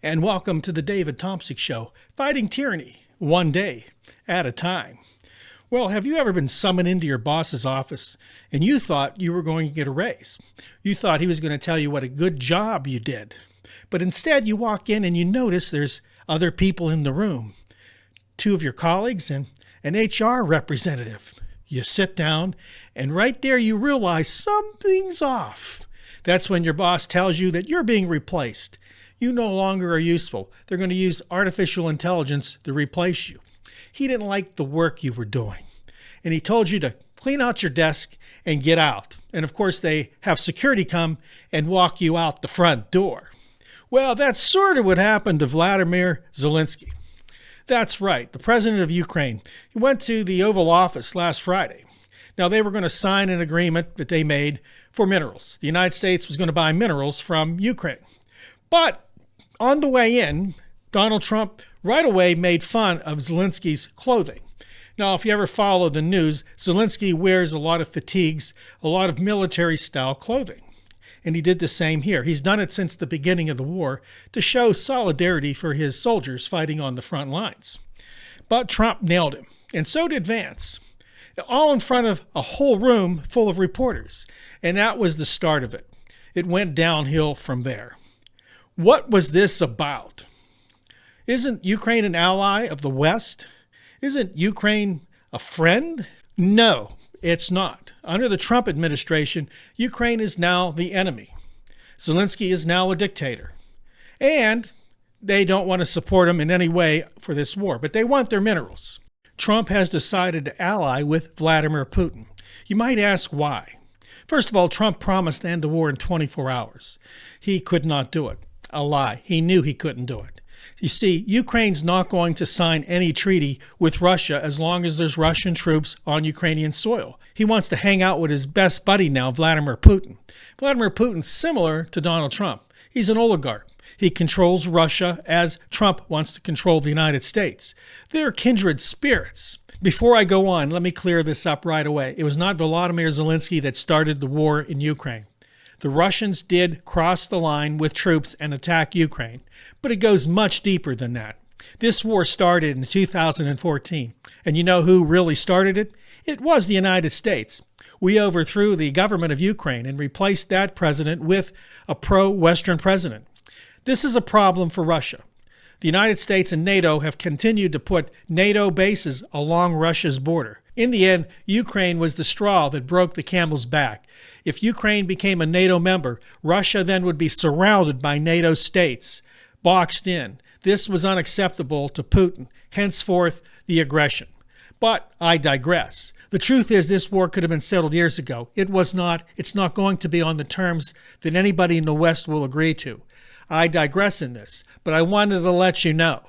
and welcome to the David Thompson Show, fighting tyranny one day at a time. Well, have you ever been summoned into your boss's office and you thought you were going to get a raise? You thought he was going to tell you what a good job you did. But instead you walk in and you notice there's other people in the room. Two of your colleagues and an HR representative. You sit down and right there you realize something's off. That's when your boss tells you that you're being replaced. You no longer are useful. They're going to use artificial intelligence to replace you. He didn't like the work you were doing. And he told you to clean out your desk and get out. And of course, they have security come and walk you out the front door. Well, that's sort of what happened to Volodymyr Zelensky. That's right, the president of Ukraine. He went to the Oval Office last Friday. Now, they were going to sign an agreement that they made for minerals. The United States was going to buy minerals from Ukraine. But on the way in, Donald Trump right away made fun of Zelensky's clothing. Now, if you ever follow the news, Zelensky wears a lot of fatigues, a lot of military-style clothing. And he did the same here. He's done it since the beginning of the war to show solidarity for his soldiers fighting on the front lines. But Trump nailed him, and so did Vance, all in front of a whole room full of reporters. And that was the start of it. It went downhill from there. What was this about? Isn't Ukraine an ally of the West? Isn't Ukraine a friend? No, it's not. Under the Trump administration, Ukraine is now the enemy. Zelensky is now a dictator. And they don't want to support him in any way for this war, but they want their minerals. Trump has decided to ally with Vladimir Putin. You might ask why. First of all, Trump promised to end the war in 24 hours. He could not do it. A lie. He knew he couldn't do it. You see, Ukraine's not going to sign any treaty with Russia as long as there's Russian troops on Ukrainian soil. He wants to hang out with his best buddy now, Vladimir Putin. Vladimir Putin's similar to Donald Trump. He's an oligarch. He controls Russia as Trump wants to control the United States. They're kindred spirits. Before I go on, let me clear this up right away. It was not Volodymyr Zelensky that started the war in Ukraine. The Russians did cross the line with troops and attack Ukraine, but it goes much deeper than that. This war started in 2014, and you know who really started it? It was the United States. We overthrew the government of Ukraine and replaced that president with a pro-Western president. This is a problem for Russia. The United States and NATO have continued to put NATO bases along Russia's border. In the end, Ukraine was the straw that broke the camel's back. If Ukraine became a NATO member, Russia then would be surrounded by NATO states, boxed in. This was unacceptable to Putin, henceforth the aggression. But I digress. The truth is this war could have been settled years ago. It was not. It's not going to be on the terms that anybody in the West will agree to. I digress in this, but I wanted to let you know.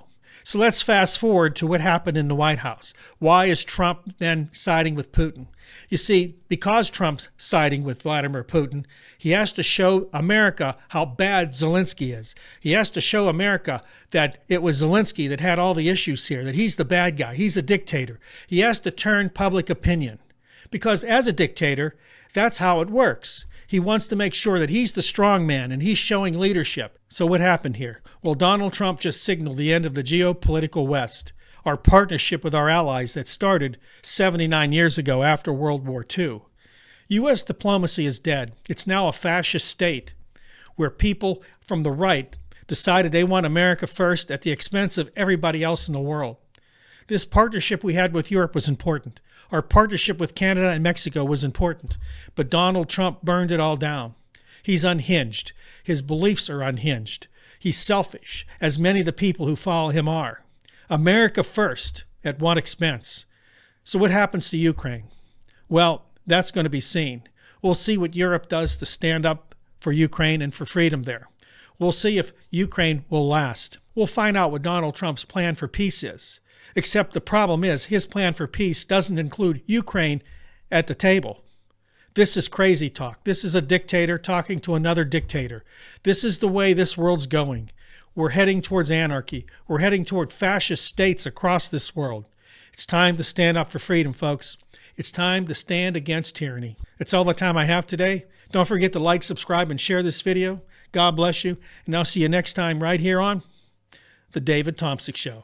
So let's fast forward to what happened in the White House. Why is Trump then siding with Putin? You see, because Trump's siding with Vladimir Putin, he has to show America how bad Zelensky is. He has to show America that it was Zelensky that had all the issues here, that he's the bad guy, he's a dictator. He has to turn public opinion. Because as a dictator, that's how it works. He wants to make sure that he's the strong man and he's showing leadership. So what happened here? Well, Donald Trump just signaled the end of the geopolitical West, our partnership with our allies that started 79 years ago after World War II. U.S. diplomacy is dead. It's now a fascist state where people from the right decided they want America first at the expense of everybody else in the world. This partnership we had with Europe was important. Our partnership with Canada and Mexico was important, but Donald Trump burned it all down. He's unhinged. His beliefs are unhinged. He's selfish, as many of the people who follow him are. America first, at what expense? So what happens to Ukraine? Well, that's going to be seen. We'll see what Europe does to stand up for Ukraine and for freedom there. We'll see if Ukraine will last. We'll find out what Donald Trump's plan for peace is. Except the problem is his plan for peace doesn't include Ukraine at the table. This is crazy talk. This is a dictator talking to another dictator. This is the way this world's going. We're heading towards anarchy. We're heading toward fascist states across this world. It's time to stand up for freedom, folks. It's time to stand against tyranny. That's all the time I have today. Don't forget to like, subscribe, and share this video. God bless you, and I'll see you next time right here on The David Tomsic Show.